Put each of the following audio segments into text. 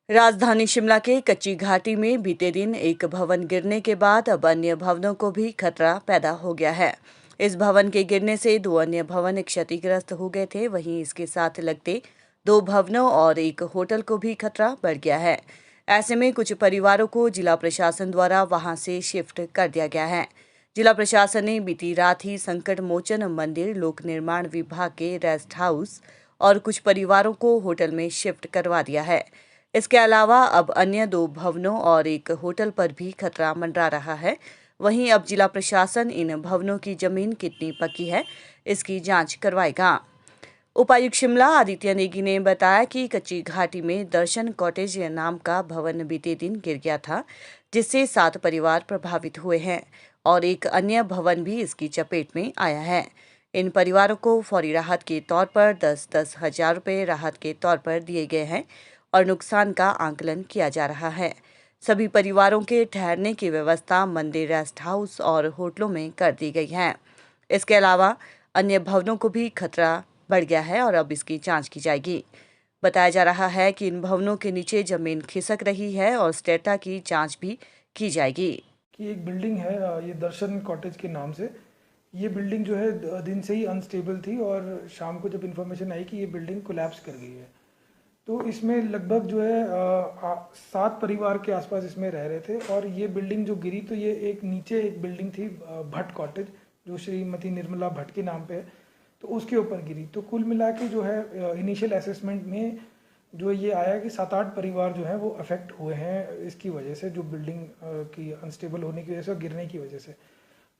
राजधानी शिमला के कच्ची घाटी में बीते दिन एक भवन गिरने के बाद अब अन्य भवनों को भी खतरा पैदा हो गया है। इस भवन के गिरने से 2 अन्य भवन क्षतिग्रस्त हो गए थे। वहीं इसके साथ लगते 2 भवनों और एक होटल को भी खतरा बढ़ गया है। ऐसे में कुछ परिवारों को जिला प्रशासन द्वारा वहां से शिफ्ट कर दिया गया है। जिला प्रशासन ने बीती रात ही संकट मोचन मंदिर लोक निर्माण विभाग के रेस्ट हाउस और कुछ परिवारों को होटल में शिफ्ट करवा दिया है। इसके अलावा अब अन्य 2 भवनों और एक होटल पर भी खतरा मंडरा रहा है। वहीं अब जिला प्रशासन इन भवनों की जमीन कितनी पक्की है, इसकी जांच करवाएगा। उपायुक्त शिमला आदित्य नेगी ने बताया कि कच्ची घाटी में दर्शन कॉटेज नाम का भवन बीते दिन गिर गया था, जिससे 7 परिवार प्रभावित हुए हैं और एक अन्य भवन भी इसकी चपेट में आया है। इन परिवारों को फौरी राहत के तौर पर 10-10 हजार रुपये राहत के तौर पर दिए गए हैं और नुकसान का आंकलन किया जा रहा है। सभी परिवारों के ठहरने की व्यवस्था मंदिर रेस्ट हाउस और होटलों में कर दी गई है। इसके अलावा अन्य भवनों को भी खतरा बढ़ गया है और अब इसकी जांच की जाएगी। बताया जा रहा है कि इन भवनों के नीचे जमीन खिसक रही है और स्टेटा की जांच भी की जाएगी। कि एक बिल्डिंग है ये दर्शन कॉटेज के नाम से। ये बिल्डिंग जो है दिन से ही अनस्टेबल थी और शाम को जब इन्फॉर्मेशन आई कि ये बिल्डिंग कोलैप्स कर गई है, तो इसमें लगभग जो है 7 परिवार के आसपास इसमें रह रहे थे। और ये बिल्डिंग जो गिरी, तो ये एक नीचे एक बिल्डिंग थी भट्ट कॉटेज, जो श्रीमती निर्मला भट्ट के नाम पे है, तो उसके ऊपर गिरी। तो कुल मिला के जो है इनिशियल असेसमेंट में जो ये आया कि 7-8 परिवार जो हैं वो अफेक्ट हुए हैं इसकी वजह से, जो बिल्डिंग की अनस्टेबल होने की वजह से और गिरने की वजह से।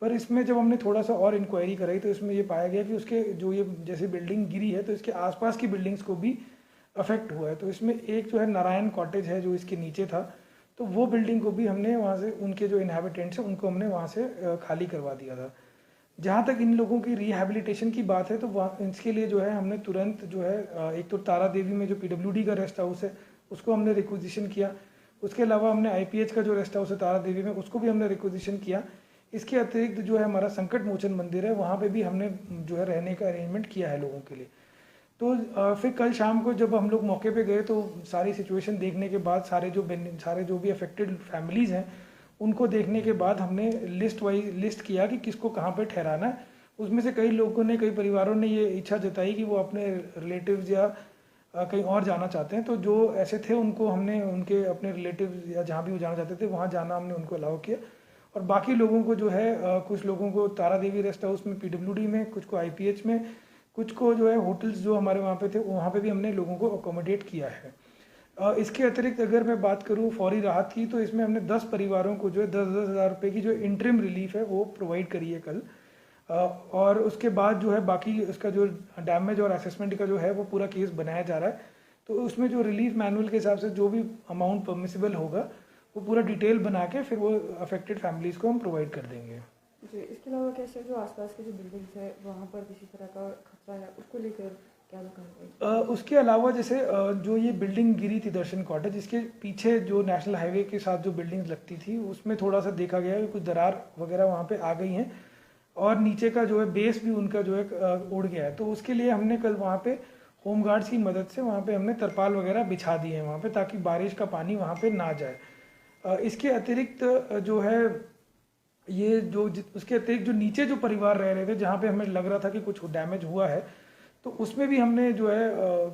पर इसमें जब हमने थोड़ा सा और इंक्वायरी कराई तो इसमें ये पाया गया कि उसके जो ये जैसे बिल्डिंग गिरी है तो इसके आसपास की बिल्डिंग्स को भी अफेक्ट हुआ है। तो इसमें एक जो है नारायण कॉटेज है जो इसके नीचे था, तो वो बिल्डिंग को भी हमने वहाँ से, उनके जो इनहैबिटेंट्स हैं उनको हमने वहाँ से खाली करवा दिया था। जहाँ तक इन लोगों की रिहैबिलिटेशन की बात है, तो वहाँ इसके लिए जो है हमने तुरंत जो है एक तो तारा देवी में जो पीडब्ल्यूडी का रेस्ट हाउस है उसको हमने रिक्विजिशन किया। उसके अलावा हमने आईपीएच का जो रेस्ट हाउस है तारा देवी में, उसको भी हमने रिक्विजिशन किया। इसके अतिरिक्त जो है हमारा संकट मोचन मंदिर है, वहाँ पे भी हमने जो है रहने का अरेंजमेंट किया है लोगों के लिए। तो फिर कल शाम को जब हम लोग मौके पे गए तो सारी सिचुएशन देखने के बाद सारे जो भी अफेक्टेड फैमिलीज़ हैं उनको देखने के बाद हमने लिस्ट किया कि किसको कहाँ पे ठहराना है। उसमें से कई लोगों ने, कई परिवारों ने ये इच्छा जताई कि वो अपने रिलेटिव्स या कहीं और जाना चाहते हैं। तो जो ऐसे थे उनको हमने उनके अपने रिलेटिव्स या जहाँ भी वो जाना चाहते थे वहाँ जाना हमने उनको अलाउ किया। और बाकी लोगों को जो है कुछ लोगों को तारा देवी रेस्ट हाउस में पीडब्ल्यूडी में, कुछ को आईपीएच में, कुछ को जो है होटल्स जो हमारे वहाँ पे थे वहाँ पे भी हमने लोगों को अकोमोडेट किया है। इसके अतिरिक्त अगर मैं बात करूँ फौरी राहत की, तो इसमें हमने 10 परिवारों को जो है 10-10 हज़ार रुपये की जो इंटरिम रिलीफ है वो प्रोवाइड करी है कल। और उसके बाद जो है बाकी उसका जो डैमेज और असेसमेंट का जो है वो पूरा केस बनाया जा रहा है। तो उसमें जो रिलीफ मैनुअल के हिसाब से जो भी अमाउंट परमिसिबल होगा वो पूरा डिटेल बना के फिर वो अफेक्टेड फैमिलीज़ को हम प्रोवाइड कर देंगे। जी, इसके अलावा कैसे जो आसपास की जो बिल्डिंग्स है वहाँ पर किसी तरह का खतरा है, उसको लेकर क्या कार्रवाई? उसके अलावा जैसे जो ये बिल्डिंग गिरी थी दर्शन कॉटेज, इसके पीछे जो नेशनल हाईवे के साथ जो बिल्डिंग्स लगती थी उसमें थोड़ा सा देखा गया कि कुछ दरार वगैरह वहाँ पे आ गई हैं और नीचे का जो है बेस भी उनका जो है उड़ गया है। तो उसके लिए हमने कल वहाँ पे होम गार्ड्स की मदद से वहाँ पे हमने तरपाल वगैरह बिछा दिए हैं वहाँ पे, ताकि बारिश का पानी वहाँ पे ना जाए। इसके अतिरिक्त जो है ये जो उसके अतिरिक्त जो नीचे जो परिवार रह रहे थे जहाँ पे हमें लग रहा था कि कुछ डैमेज हुआ है, तो उसमें भी हमने जो है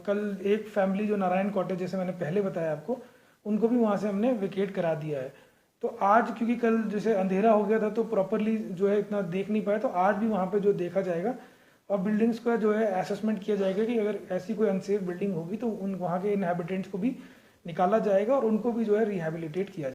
कल एक फैमिली जो नारायण कॉटेज जैसे मैंने पहले बताया आपको, उनको भी वहाँ से हमने वेकेट करा दिया है। तो आज क्योंकि कल जैसे अंधेरा हो गया था तो प्रॉपरली जो है इतना देख नहीं पाया, तो आज भी वहाँ पे जो देखा जाएगा और बिल्डिंग्स का जो है असेसमेंट किया जाएगा कि अगर ऐसी कोई अनसेफ बिल्डिंग होगी तो उन वहाँ के इनहैबिटेंट्स को भी निकाला जाएगा और उनको भी जो है रिहैबिलिटेट किया जाएगा।